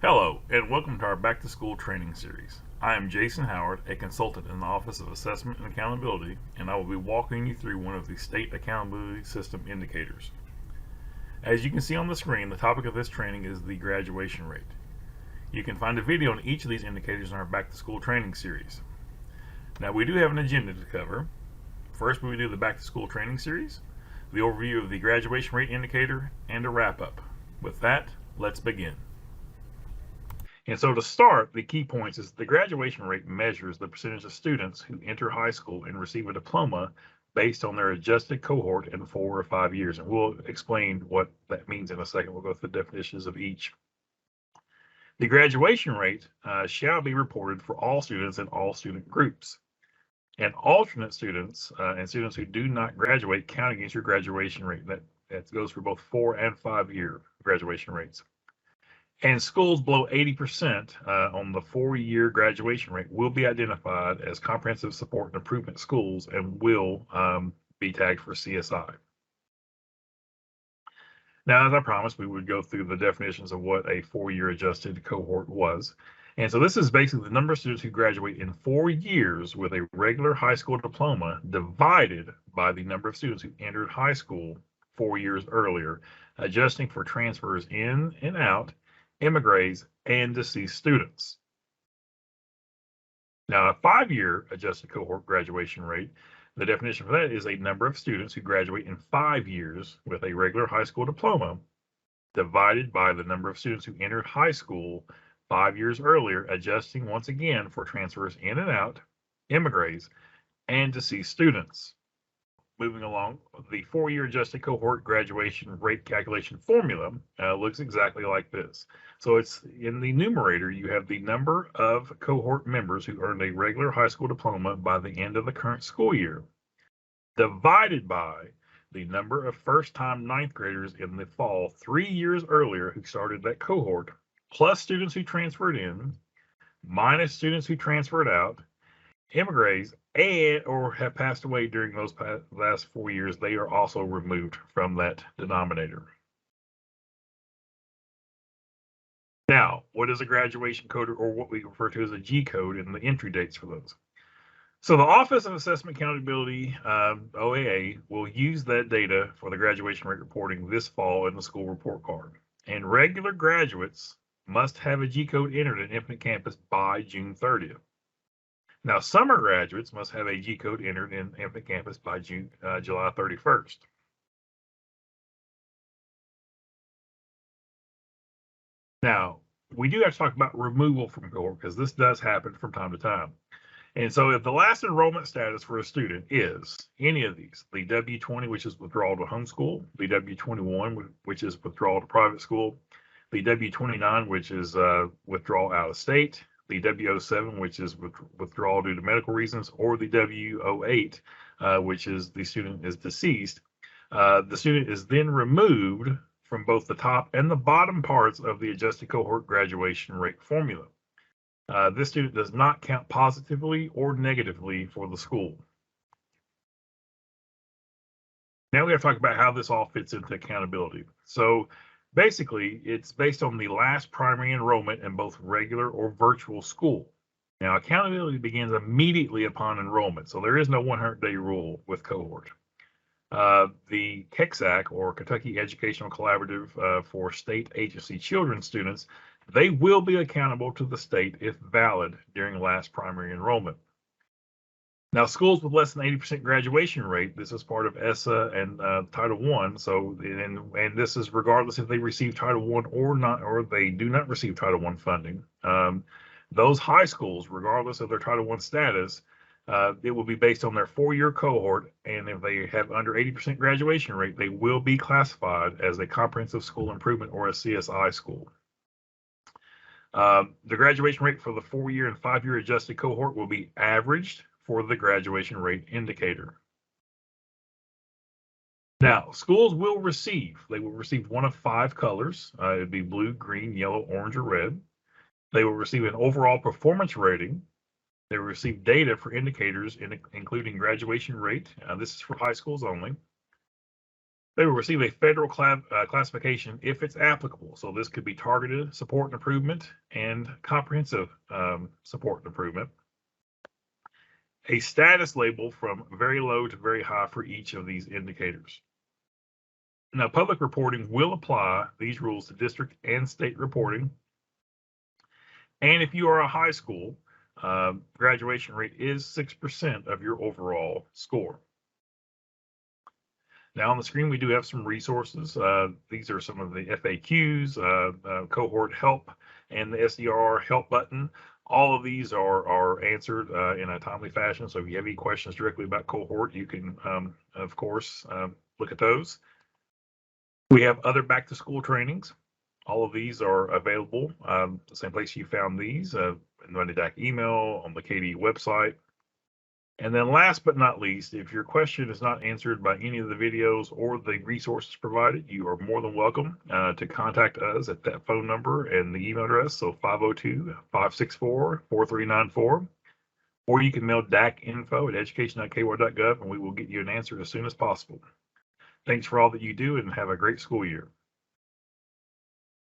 Hello, and welcome to our Back to School training series. I am Jason Howard, a consultant in the Office of Assessment and Accountability, and I will be walking you through one of the State Accountability System indicators. As you can see on the screen, the topic of this training is the graduation rate. You can find a video on each of these indicators in our Back to School training series. Now, we do have an agenda to cover. First, we will do the Back to School training series, the overview of the graduation rate indicator, and a wrap-up. With that, let's begin. And so to start, the key points is the graduation rate measures the percentage of students who enter high school and receive a diploma based on their adjusted cohort in 4 or 5 years. And we'll explain what that means in a second. We'll go through the definitions of each. The graduation rate shall be reported for all students in all student groups. And alternate students and students who do not graduate count against your graduation rate. That goes for both 4 and 5 year graduation rates. And schools below 80% on the 4-year graduation rate will be identified as comprehensive support and improvement schools and will be tagged for CSI. Now, as I promised, we would go through the definitions of what a 4-year adjusted cohort was. And so this is basically the number of students who graduate in 4 years with a regular high school diploma divided by the number of students who entered high school 4 years earlier, adjusting for transfers in and out, immigrants, and deceased students. Now, a 5-year adjusted cohort graduation rate, the definition for that is a number of students who graduate in 5 years with a regular high school diploma divided by the number of students who entered high school 5 years earlier, adjusting once again for transfers in and out, immigrants, and deceased students. Moving along, the 4-year adjusted cohort graduation rate calculation formula looks exactly like this. So it's in the numerator, you have the number of cohort members who earned a regular high school diploma by the end of the current school year, divided by the number of first-time ninth graders in the fall 3 years earlier who started that cohort, plus students who transferred in, minus students who transferred out, immigrants, and or have passed away during those last 4 years. They are also removed from that denominator. Now, what is a graduation code, or what we refer to as a G code, and the entry dates for those? So the Office of Assessment Accountability, OAA, will use that data for the graduation rate reporting this fall in the school report card. And regular graduates must have a G code entered at Infinite Campus by June 30th. Now, summer graduates must have a G code entered in Infinite Campus by July 31st. Now, we do have to talk about removal from cohort because this does happen from time to time. And so if the last enrollment status for a student is any of these, the W-20, which is withdrawal to homeschool, the W-21, which is withdrawal to private school, the W-29, which is withdrawal out of state, the W-07, which is withdrawal due to medical reasons, or the W-08, which is the student is deceased, the student is then removed from both the top and the bottom parts of the adjusted cohort graduation rate formula. This student does not count positively or negatively for the school. Now we have to talk about how this all fits into accountability. So basically, it's based on the last primary enrollment in both regular or virtual school. Now, accountability begins immediately upon enrollment, so there is no 100-day rule with cohort. The KEXAC, or Kentucky Educational Collaborative for State Agency Children students, they will be accountable to the state if valid during last primary enrollment. Now, schools with less than 80% graduation rate, this is part of ESSA and Title I. So, and this is regardless if they receive Title I or not, or they do not receive Title I funding. Those high schools, regardless of their Title I status, it will be based on their 4-year cohort, and if they have under 80% graduation rate, they will be classified as a comprehensive school improvement or a CSI school. The graduation rate for the 4-year and 5-year adjusted cohort will be averaged for the graduation rate indicator. Now, schools will receive one of 5 colors. It would be blue, green, yellow, orange, or red. They will receive an overall performance rating. They will receive data for indicators including graduation rate. This is for high schools only. They will receive a federal classification if it's applicable. So this could be targeted support and improvement and comprehensive support and improvement. A status label from very low to very high for each of these indicators. Now, public reporting will apply these rules to district and state reporting. And if you are a high school, graduation rate is 6% of your overall score. Now on the screen, we do have some resources. These are some of the FAQs, cohort help, and the SDR help button. All of these are answered in a timely fashion. So if you have any questions directly about cohort, you can, of course, look at those. We have other back to school trainings. All of these are available. The same place you found these, in the Monday DAC email, on the KD website. And then last but not least, if your question is not answered by any of the videos or the resources provided, you are more than welcome to contact us at that phone number and the email address, so 502-564-4394, or you can mail dacinfo@education.ky.gov and we will get you an answer as soon as possible. Thanks for all that you do and have a great school year.